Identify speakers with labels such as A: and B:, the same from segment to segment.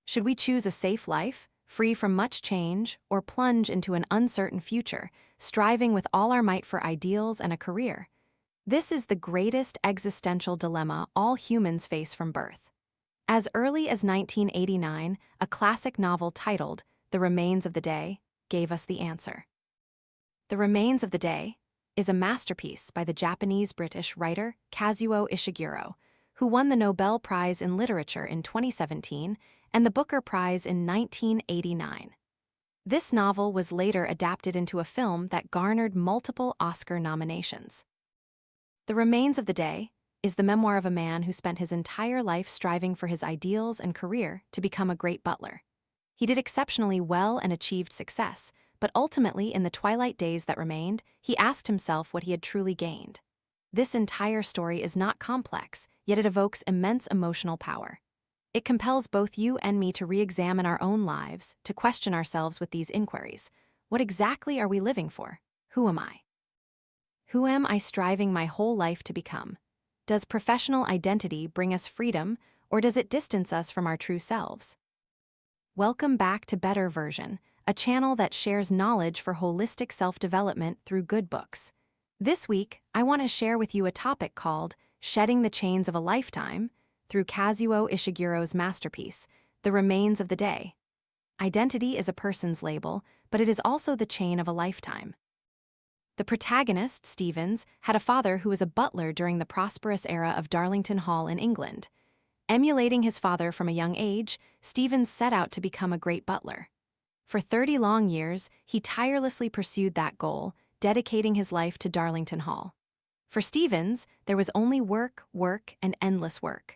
A: Should we choose a safe life, free from much change, or plunge into an uncertain future, striving with all our might for ideals and a career? This is the greatest existential dilemma all humans face from birth. As early as 1989, a classic novel titled The Remains of the Day gave us the answer. The Remains of the Day is a masterpiece by the Japanese-British writer Kazuo Ishiguro, who won the Nobel Prize in Literature in 2017 and the Booker Prize in 1989. This novel was later adapted into a film that garnered multiple Oscar nominations. The Remains of the Day is the memoir of a man who spent his entire life striving for his ideals and career to become a great butler. He did exceptionally well and achieved success, but ultimately, in the twilight days that remained, he asked himself what he had truly gained. This entire story is not complex, yet it evokes immense emotional power. It compels both you and me to re-examine our own lives, to question ourselves with these inquiries. What exactly are we living for? Who am I? Who am I striving my whole life to become? Does professional identity bring us freedom, or does it distance us from our true selves? Welcome back to Better Version, a channel that shares knowledge for holistic self-development through good books. This week, I want to share with you a topic called Shedding the Chains of a Lifetime through Kazuo Ishiguro's masterpiece, The Remains of the Day. Identity is a person's label, but it is also the chain of a lifetime. The protagonist, Stevens, had a father who was a butler during the prosperous era of Darlington Hall in England. Emulating his father from a young age, Stevens set out to become a great butler. For 30 long years, he tirelessly pursued that goal, dedicating his life to Darlington Hall. For Stevens, there was only work, work, and endless work.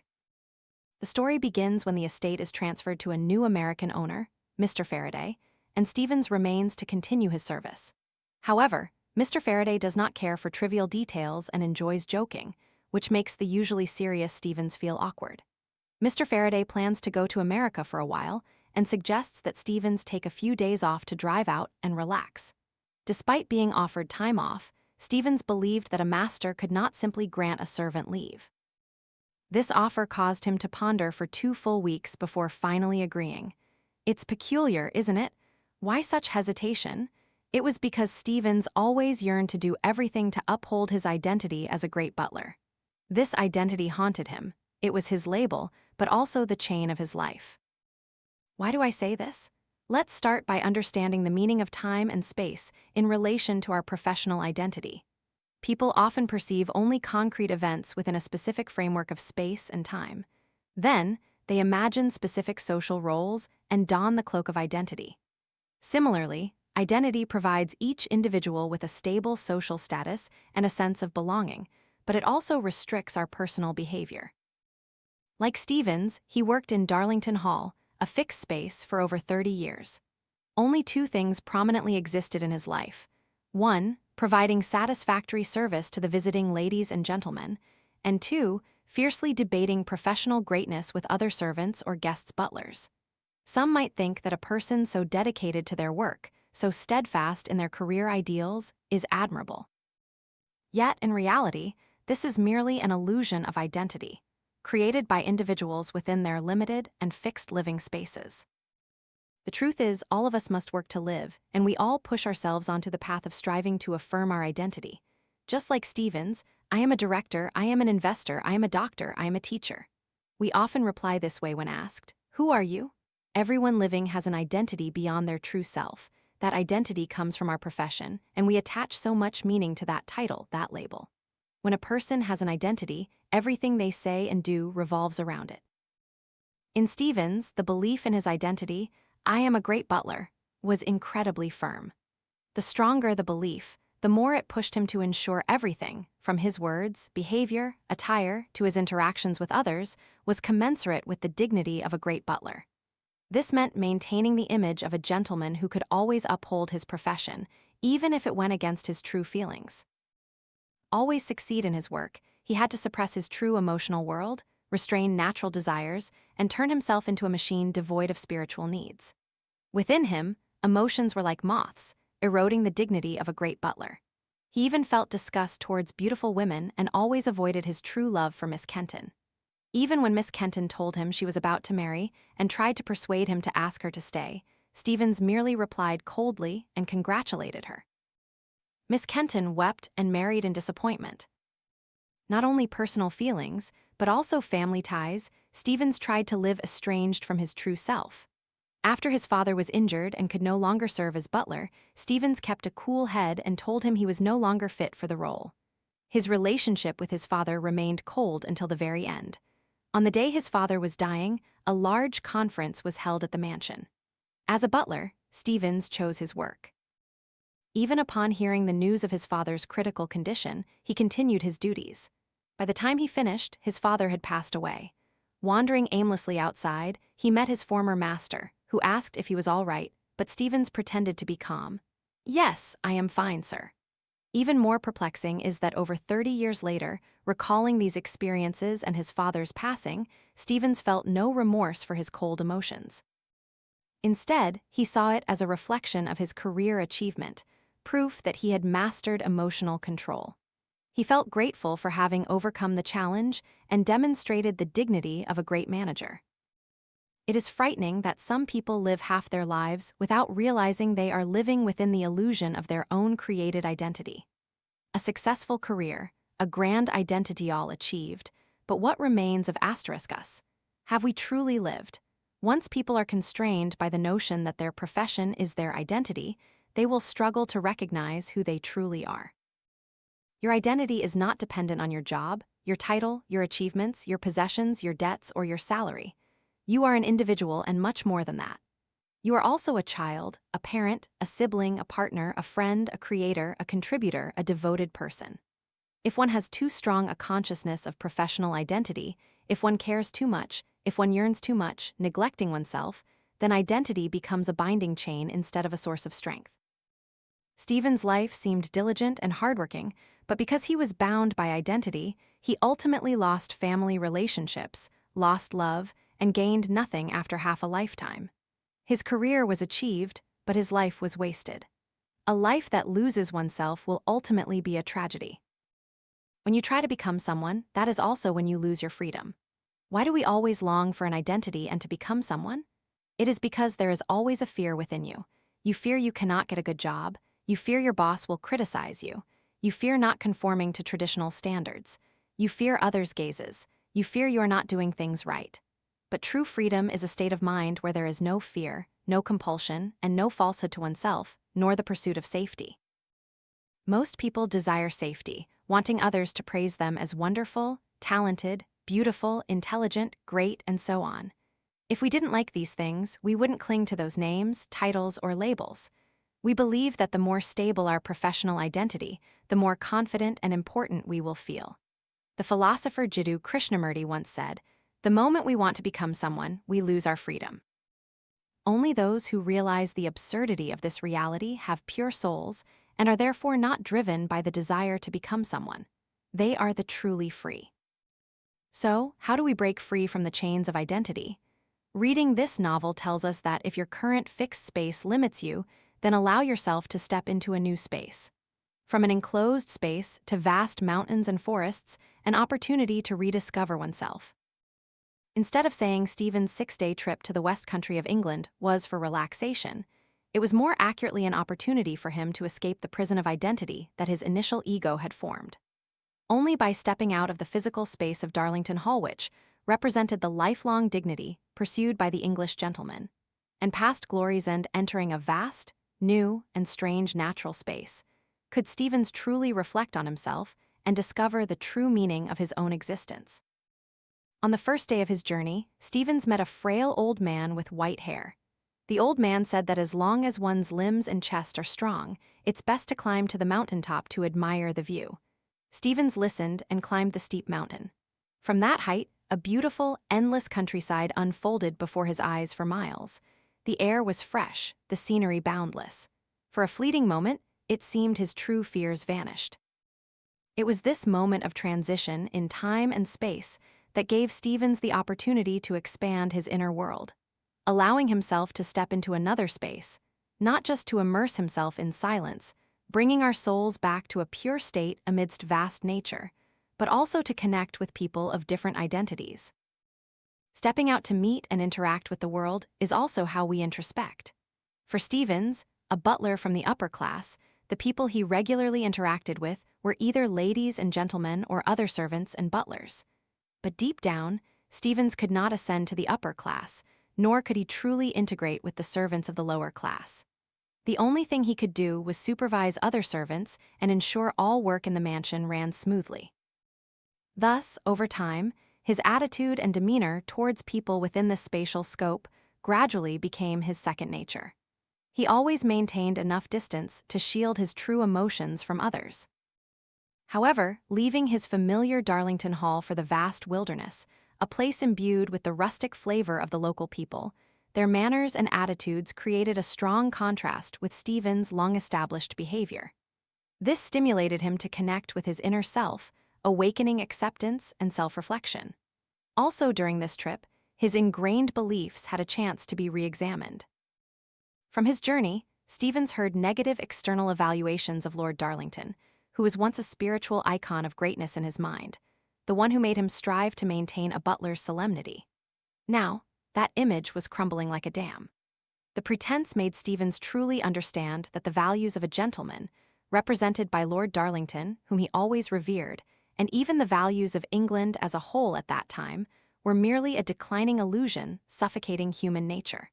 A: The story begins when the estate is transferred to a new American owner, Mr. Faraday, and Stevens remains to continue his service. However, Mr. Faraday does not care for trivial details and enjoys joking, which makes the usually serious Stevens feel awkward. Mr. Faraday plans to go to America for a while and suggests that Stevens take a few days off to drive out and relax. Despite being offered time off, Stevens believed that a master could not simply grant a servant leave. This offer caused him to ponder for 2 full weeks before finally agreeing. It's peculiar, isn't it? Why such hesitation? It was because Stevens always yearned to do everything to uphold his identity as a great butler. This identity haunted him. It was his label, but also the chain of his life. Why do I say this? Let's start by understanding the meaning of time and space in relation to our professional identity. People often perceive only concrete events within a specific framework of space and time. Then, they imagine specific social roles and don the cloak of identity. Similarly, identity provides each individual with a stable social status and a sense of belonging, but it also restricts our personal behavior. Like Stevens, he worked in Darlington Hall, a fixed space, for over 30 years. Only 2 things prominently existed in his life. 1, providing satisfactory service to the visiting ladies and gentlemen, and 2, fiercely debating professional greatness with other servants or guests' butlers. Some might think that a person so dedicated to their work, so steadfast in their career ideals, is admirable. Yet, in reality, this is merely an illusion of identity, created by individuals within their limited and fixed living spaces. The truth is, all of us must work to live, and we all push ourselves onto the path of striving to affirm our identity. Just like Stevens, I am a director, I am an investor, I am a doctor, I am a teacher. We often reply this way when asked, "Who are you?" Everyone living has an identity beyond their true self. That identity comes from our profession, and we attach so much meaning to that title, that label. When a person has an identity, everything they say and do revolves around it. In Stevens, the belief in his identity, "I am a great butler," was incredibly firm. The stronger the belief, the more it pushed him to ensure everything, from his words, behavior, attire, to his interactions with others, was commensurate with the dignity of a great butler. This meant maintaining the image of a gentleman who could always uphold his profession, even if it went against his true feelings. Always succeed in his work, he had to suppress his true emotional world, restrain natural desires, and turn himself into a machine devoid of spiritual needs. Within him, emotions were like moths, eroding the dignity of a great butler. He even felt disgust towards beautiful women and always avoided his true love for Miss Kenton. Even when Miss Kenton told him she was about to marry and tried to persuade him to ask her to stay, Stevens merely replied coldly and congratulated her. Miss Kenton wept and married in disappointment. Not only personal feelings, but also family ties, Stevens tried to live estranged from his true self. After his father was injured and could no longer serve as butler, Stevens kept a cool head and told him he was no longer fit for the role. His relationship with his father remained cold until the very end. On the day his father was dying, a large conference was held at the mansion. As a butler, Stevens chose his work. Even upon hearing the news of his father's critical condition, he continued his duties. By the time he finished, his father had passed away. Wandering aimlessly outside, he met his former master, who asked if he was all right, but Stevens pretended to be calm. "Yes, I am fine, sir." Even more perplexing is that over 30 years later, recalling these experiences and his father's passing, Stevens felt no remorse for his cold emotions. Instead, he saw it as a reflection of his career achievement, proof that he had mastered emotional control. He felt grateful for having overcome the challenge and demonstrated the dignity of a great manager. It is frightening that some people live half their lives without realizing they are living within the illusion of their own created identity. A successful career, a grand identity all achieved, but what remains of us? Have we truly lived? Once people are constrained by the notion that their profession is their identity, they will struggle to recognize who they truly are. Your identity is not dependent on your job, your title, your achievements, your possessions, your debts, or your salary. You are an individual and much more than that. You are also a child, a parent, a sibling, a partner, a friend, a creator, a contributor, a devoted person. If one has too strong a consciousness of professional identity, if one cares too much, if one yearns too much, neglecting oneself, then identity becomes a binding chain instead of a source of strength. Stevens' life seemed diligent and hardworking, but because he was bound by identity, he ultimately lost family relationships, lost love, and gained nothing after half a lifetime. His career was achieved, but his life was wasted. A life that loses oneself will ultimately be a tragedy. When you try to become someone, that is also when you lose your freedom. Why do we always long for an identity and to become someone? It is because there is always a fear within you. You fear you cannot get a good job. You fear your boss will criticize you. You fear not conforming to traditional standards. You fear others' gazes. You fear you are not doing things right. But true freedom is a state of mind where there is no fear, no compulsion, and no falsehood to oneself, nor the pursuit of safety. Most people desire safety, wanting others to praise them as wonderful, talented, beautiful, intelligent, great, and so on. If we didn't like these things, we wouldn't cling to those names, titles, or labels. We believe that the more stable our professional identity, the more confident and important we will feel. The philosopher Jiddu Krishnamurti once said, "The moment we want to become someone, we lose our freedom." Only those who realize the absurdity of this reality have pure souls and are therefore not driven by the desire to become someone. They are the truly free. So, how do we break free from the chains of identity? Reading this novel tells us that if your current fixed space limits you, then allow yourself to step into a new space. From an enclosed space to vast mountains and forests, an opportunity to rediscover oneself. Instead of saying Stevens' 6-day trip to the West Country of England was for relaxation, it was more accurately an opportunity for him to escape the prison of identity that his initial ego had formed. Only by stepping out of the physical space of Darlington Hall, which represented the lifelong dignity pursued by the English gentleman, and past glories and entering a vast, new, and strange natural space, could Stevens truly reflect on himself and discover the true meaning of his own existence. On the first day of his journey, Stevens met a frail old man with white hair. The old man said that as long as one's limbs and chest are strong, it's best to climb to the mountaintop to admire the view. Stevens listened and climbed the steep mountain. From that height, a beautiful, endless countryside unfolded before his eyes for miles. The air was fresh, the scenery boundless. For a fleeting moment, it seemed his true fears vanished. It was this moment of transition in time and space that gave Stevens the opportunity to expand his inner world, allowing himself to step into another space, not just to immerse himself in silence, bringing our souls back to a pure state amidst vast nature, but also to connect with people of different identities. Stepping out to meet and interact with the world is also how we introspect. For Stevens, a butler from the upper class, the people he regularly interacted with were either ladies and gentlemen or other servants and butlers. But deep down, Stevens could not ascend to the upper class, nor could he truly integrate with the servants of the lower class. The only thing he could do was supervise other servants and ensure all work in the mansion ran smoothly. Thus, over time, his attitude and demeanor towards people within this spatial scope gradually became his second nature. He always maintained enough distance to shield his true emotions from others. However, leaving his familiar Darlington Hall for the vast wilderness, a place imbued with the rustic flavor of the local people, their manners and attitudes created a strong contrast with Stevens' long-established behavior. This stimulated him to connect with his inner self, awakening acceptance and self-reflection. Also during this trip, his ingrained beliefs had a chance to be re-examined. From his journey, Stevens heard negative external evaluations of Lord Darlington, who was once a spiritual icon of greatness in his mind, the one who made him strive to maintain a butler's solemnity. Now, that image was crumbling like a dam. The pretense made Stevens truly understand that the values of a gentleman, represented by Lord Darlington, whom he always revered, and even the values of England as a whole at that time, were merely a declining illusion suffocating human nature.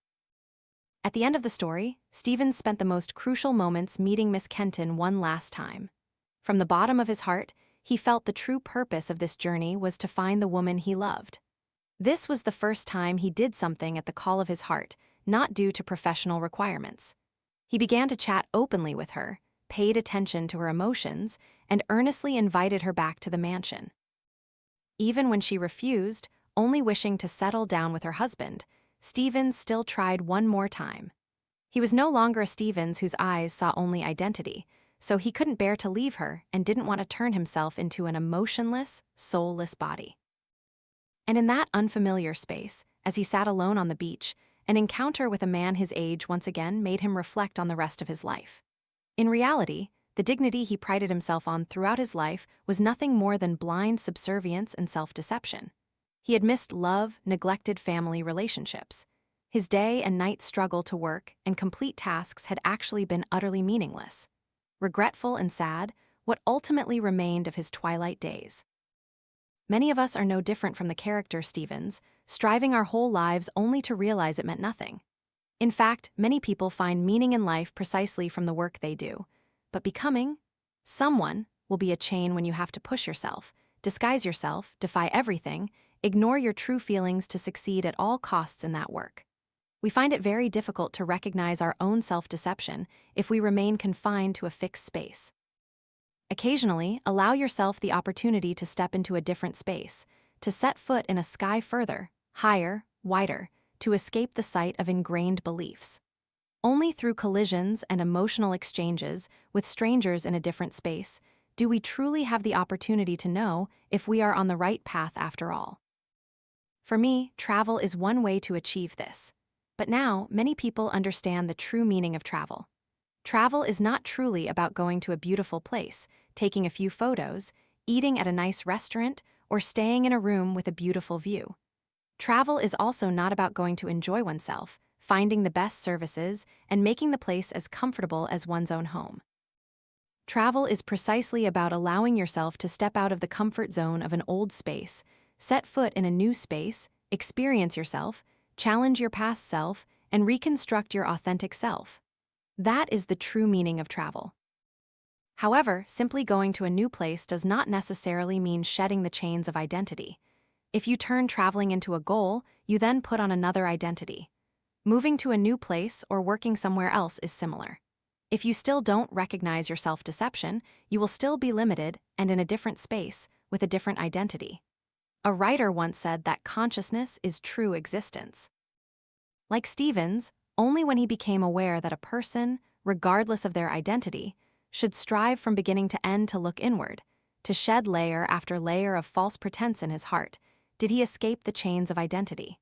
A: At the end of the story, Stevens spent the most crucial moments meeting Miss Kenton one last time. From the bottom of his heart, he felt the true purpose of this journey was to find the woman he loved. This was the first time he did something at the call of his heart, not due to professional requirements. He began to chat openly with her, paid attention to her emotions, and earnestly invited her back to the mansion. Even when she refused, only wishing to settle down with her husband, Stevens still tried one more time. He was no longer a Stevens whose eyes saw only identity, so he couldn't bear to leave her and didn't want to turn himself into an emotionless, soulless body. And in that unfamiliar space, as he sat alone on the beach, an encounter with a man his age once again made him reflect on the rest of his life. In reality, the dignity he prided himself on throughout his life was nothing more than blind subservience and self-deception. He had missed love, neglected family relationships. His day and night struggle to work and complete tasks had actually been utterly meaningless. Regretful and sad, what ultimately remained of his twilight days. Many of us are no different from the character Stevens, striving our whole lives only to realize it meant nothing. In fact, many people find meaning in life precisely from the work they do. But becoming someone will be a chain when you have to push yourself, disguise yourself, defy everything, ignore your true feelings to succeed at all costs in that work. We find it very difficult to recognize our own self-deception if we remain confined to a fixed space. Occasionally, allow yourself the opportunity to step into a different space, to set foot in a sky further, higher, wider, to escape the sight of ingrained beliefs. Only through collisions and emotional exchanges with strangers in a different space do we truly have the opportunity to know if we are on the right path after all. For me, travel is one way to achieve this. But now, many people understand the true meaning of travel. Travel is not truly about going to a beautiful place, taking a few photos, eating at a nice restaurant, or staying in a room with a beautiful view. Travel is also not about going to enjoy oneself, finding the best services, and making the place as comfortable as one's own home. Travel is precisely about allowing yourself to step out of the comfort zone of an old space, set foot in a new space, experience yourself, challenge your past self, and reconstruct your authentic self. That is the true meaning of travel. However, simply going to a new place does not necessarily mean shedding the chains of identity. If you turn traveling into a goal, you then put on another identity. Moving to a new place or working somewhere else is similar. If you still don't recognize your self-deception, you will still be limited and in a different space with a different identity. A writer once said that consciousness is true existence. Like Stevens, only when he became aware that a person, regardless of their identity, should strive from beginning to end to look inward, to shed layer after layer of false pretense in his heart, did he escape the chains of identity.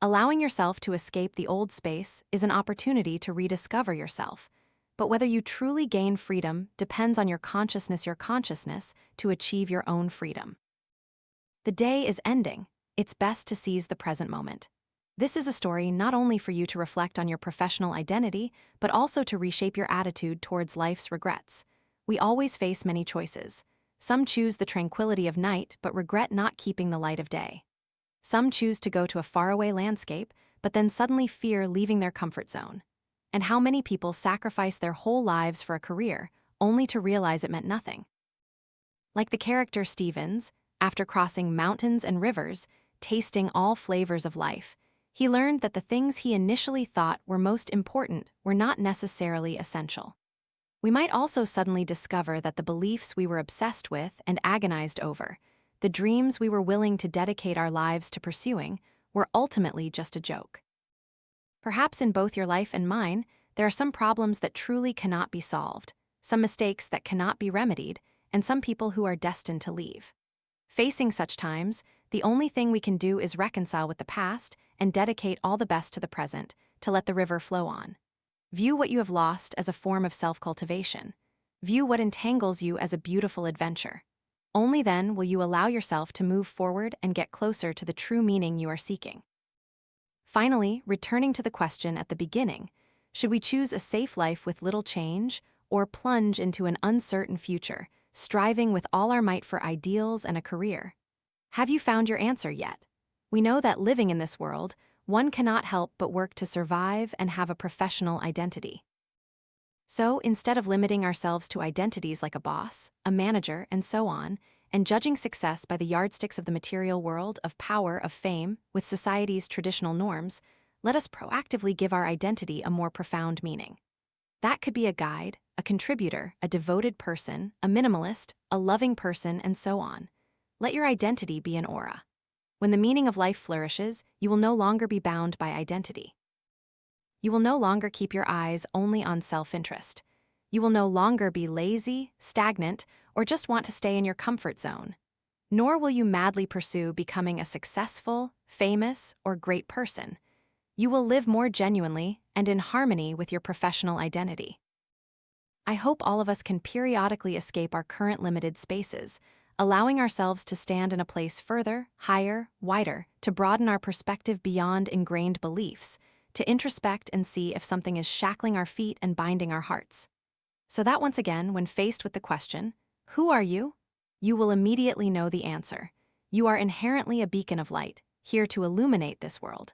A: Allowing yourself to escape the old space is an opportunity to rediscover yourself, but whether you truly gain freedom depends on your consciousness to achieve your own freedom. The day is ending. it's best to seize the present moment. This is a story not only for you to reflect on your professional identity, but also to reshape your attitude towards life's regrets. We always face many choices. Some choose the tranquility of night, but regret not keeping the light of day. Some choose to go to a faraway landscape, but then suddenly fear leaving their comfort zone. And how many people sacrifice their whole lives for a career, only to realize it meant nothing? Like the character Stevens, after crossing mountains and rivers, tasting all flavors of life, he learned that the things he initially thought were most important were not necessarily essential. We might also suddenly discover that the beliefs we were obsessed with and agonized over, the dreams we were willing to dedicate our lives to pursuing, were ultimately just a joke. Perhaps in both your life and mine, there are some problems that truly cannot be solved, some mistakes that cannot be remedied, and some people who are destined to leave. Facing such times, the only thing we can do is reconcile with the past and dedicate all the best to the present, to let the river flow on. View what you have lost as a form of self-cultivation. View what entangles you as a beautiful adventure. Only then will you allow yourself to move forward and get closer to the true meaning you are seeking. Finally, returning to the question at the beginning, should we choose a safe life with little change, or plunge into an uncertain future, striving with all our might for ideals and a career? Have you found your answer yet? We know that living in this world, one cannot help but work to survive and have a professional identity. So, instead of limiting ourselves to identities like a boss, a manager, and so on, and judging success by the yardsticks of the material world, of power, of fame, with society's traditional norms, let us proactively give our identity a more profound meaning. That could be a guide, a contributor, a devoted person, a minimalist, a loving person, and so on. Let your identity be an aura. When the meaning of life flourishes, you will no longer be bound by identity. You will no longer keep your eyes only on self-interest. You will no longer be lazy, stagnant, or just want to stay in your comfort zone. Nor will you madly pursue becoming a successful, famous, or great person. You will live more genuinely and in harmony with your professional identity. I hope all of us can periodically escape our current limited spaces, allowing ourselves to stand in a place further, higher, wider, to broaden our perspective beyond ingrained beliefs, to introspect and see if something is shackling our feet and binding our hearts. So that once again, when faced with the question, who are you? You will immediately know the answer. You are inherently a beacon of light, here to illuminate this world.